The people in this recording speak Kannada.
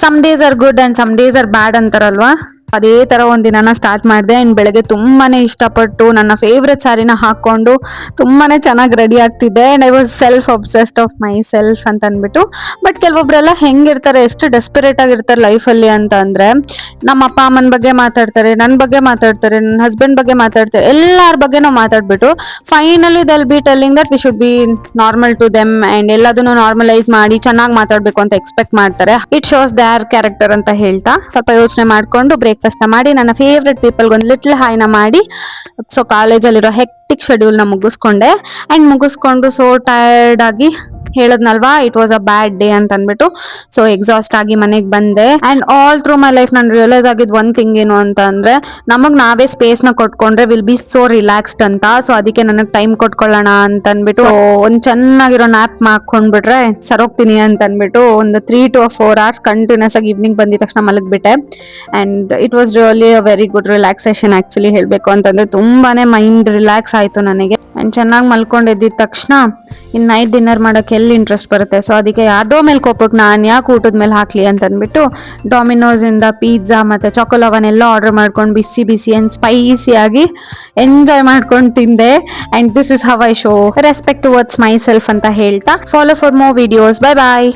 Some days are good and some days are bad ಅಂತಾರಲ್ವಾ, ಅದೇ ತರ ಒಂದ್ ದಿನಾನ ಸ್ಟಾರ್ಟ್ ಮಾಡಿದೆ. ಅಂಡ್ ಬೆಳಗ್ಗೆ ತುಂಬಾನೇ ಇಷ್ಟಪಟ್ಟು ನನ್ನ ಫೇವ್ರೆಟ್ ಸ್ಯಾರಿನ ಹಾಕೊಂಡು ತುಂಬಾನೇ ಚೆನ್ನಾಗಿ ರೆಡಿ ಆಗ್ತಿದ್ದೆ. And I was self obsessed of myself ಅಂತ ಅಂದ್ಬಿಟ್ಟು. ಬಟ್ ಕೆಲವೊಬ್ರೆಲ್ಲ ಹೆಂಗಿರ್ತಾರೆ, ಎಷ್ಟು ಡೆಸ್ಪರೇಟ್ ಆಗಿರ್ತಾರೆ ಲೈಫಲ್ಲಿ ಅಂತ ಅಂದ್ರೆ, ನಮ್ಮ ಅಪ್ಪ ಅಮ್ಮನ ಬಗ್ಗೆ ಮಾತಾಡ್ತಾರೆ, ನನ್ನ ಬಗ್ಗೆ ಮಾತಾಡ್ತಾರೆ, ನನ್ನ ಹಸ್ಬೆಂಡ್ ಬಗ್ಗೆ ಮಾತಾಡ್ತಾರೆ, ಎಲ್ಲಾರ ಬಗ್ಗೆ ನಾವು ಮಾತಾಡ್ಬಿಟ್ಟು finally they'll be telling that we should be normal to them and ಎಲ್ಲದನ್ನು ನಾರ್ಮಲೈಸ್ ಮಾಡಿ ಚೆನ್ನಾಗಿ ಮಾತಾಡ್ಬೇಕು ಅಂತ ಎಕ್ಸ್ಪೆಕ್ಟ್ ಮಾಡ್ತಾರೆ. ಇಟ್ ಶೋಸ್ ದೇರ್ ಕ್ಯಾರೆಕ್ಟರ್ ಅಂತ ಹೇಳ್ತಾ ಸ್ವಲ್ಪ ಯೋಚನೆ ಮಾಡ್ಕೊಂಡು ಬ್ರೇಕ್ಫಾಸ್ಟ್ ಮಾಡಿ ನನ್ನ ಫೇವ್ರೆಟ್ ಪೀಪಲ್ ಒಂದು ಲಿಟ್ಲ್ ಹಾಯ್ನ ಮಾಡಿ, ಸೊ ಕಾಲೇಜಲ್ಲಿರೋ ಹೆಕ್ಟಿಕ್ ಶೆಡ್ಯೂಲ್ ನ ಮುಗಿಸ್ಕೊಂಡೆ. ಅಂಡ್ ಮುಗಿಸ್ಕೊಂಡು ಸೋ ಟಯರ್ಡ್ ಆಗಿ ಹೇಳದ್ನಲ್ವಾ, it was a bad day ಅಂತ ಅಂದ್ಬಿಟ್ಟು ಸೊ ಎಕ್ಸಾಸ್ಟ್ ಆಗಿ ಮನೆಗೆ ಬಂದೆ. And all through my life ನಾನು ರಿಯಲೈಸ್ ಆಗಿದ್ ಒಂದ್ ಥಿಂಗ್ ಏನು ಅಂತ ಅಂದ್ರೆ, ನಮಗ್ ನಾವೇ ಸ್ಪೇಸ್ ನ ಕೊಟ್ಕೊಂಡ್ರೆ ವಿಲ್ ಬಿ ಸೋ ರಿಲ್ಯಾಕ್ಸ್ಡ್ ಅಂತ. ಸೊ ಅದಕ್ಕೆ ನನಗೆ ಟೈಮ್ ಕೊಟ್ಕೊಳ್ಳೋಣ ಅಂತ ಅನ್ಬಿಟ್ಟು ಒಂದ್ ಚೆನ್ನಾಗಿರೋ ನ್ಯಾಪ್ ಮಾಡ್ಕೊಂಡ್ಬಿಟ್ರೆ ಸರೋಗ್ತೀನಿ ಅಂತ ಅನ್ಬಿಟ್ಟು ಒಂದು 3 to 4 hours ಕಂಟಿನ್ಯೂಸ್ ಆಗಿ ಈವ್ನಿಂಗ್ ಬಂದಿದ ತಕ್ಷಣ ಮಲಗ್ಬಿಟ್ಟೆ. And it was really a very good relaxation. Actually ಹೇಳ್ಬೇಕು ಅಂತಂದ್ರೆ ತುಂಬಾನೇ ಮೈಂಡ್ ರಿಲ್ಯಾಕ್ಸ್ ಆಯ್ತು ನನಗೆ. ಅಂಡ್ ಚೆನ್ನಾಗಿ ಮಲ್ಕೊಂಡಿದ್ದ ತಕ್ಷಣ ಇನ್ ನೈಟ್ ಡಿನ್ನರ್ ಮಾಡೋಕೆ ಎಲ್ಲಿ ಇಂಟ್ರೆಸ್ಟ್ ಬರುತ್ತೆ. ಸೊ ಅದಕ್ಕೆ ಯಾವ್ದೋ ಮೇಲೆ ಕೋಪಕ್ಕೆ ನಾನು ಯಾಕೆ ಊಟದ ಮೇಲೆ ಹಾಕ್ಲಿ ಅಂತ ಅಂದ್ಬಿಟ್ಟು ಡಾಮಿನೋಸ್ ಇಂದ ಪಿಜ್ಜಾ ಮತ್ತೆ ಚಾಕೊಲವನ್ ಎಲ್ಲ ಆರ್ಡರ್ ಮಾಡ್ಕೊಂಡು ಬಿಸಿ ಬಿಸಿ ಅಂಡ್ ಸ್ಪೈಸಿ ಆಗಿ ಎಂಜಾಯ್ ಮಾಡ್ಕೊಂಡು ತಿಂದೆ. And this is how I show respect towards myself ಅಂತ ಹೇಳ್ತಾ, follow for more videos. Bye bye.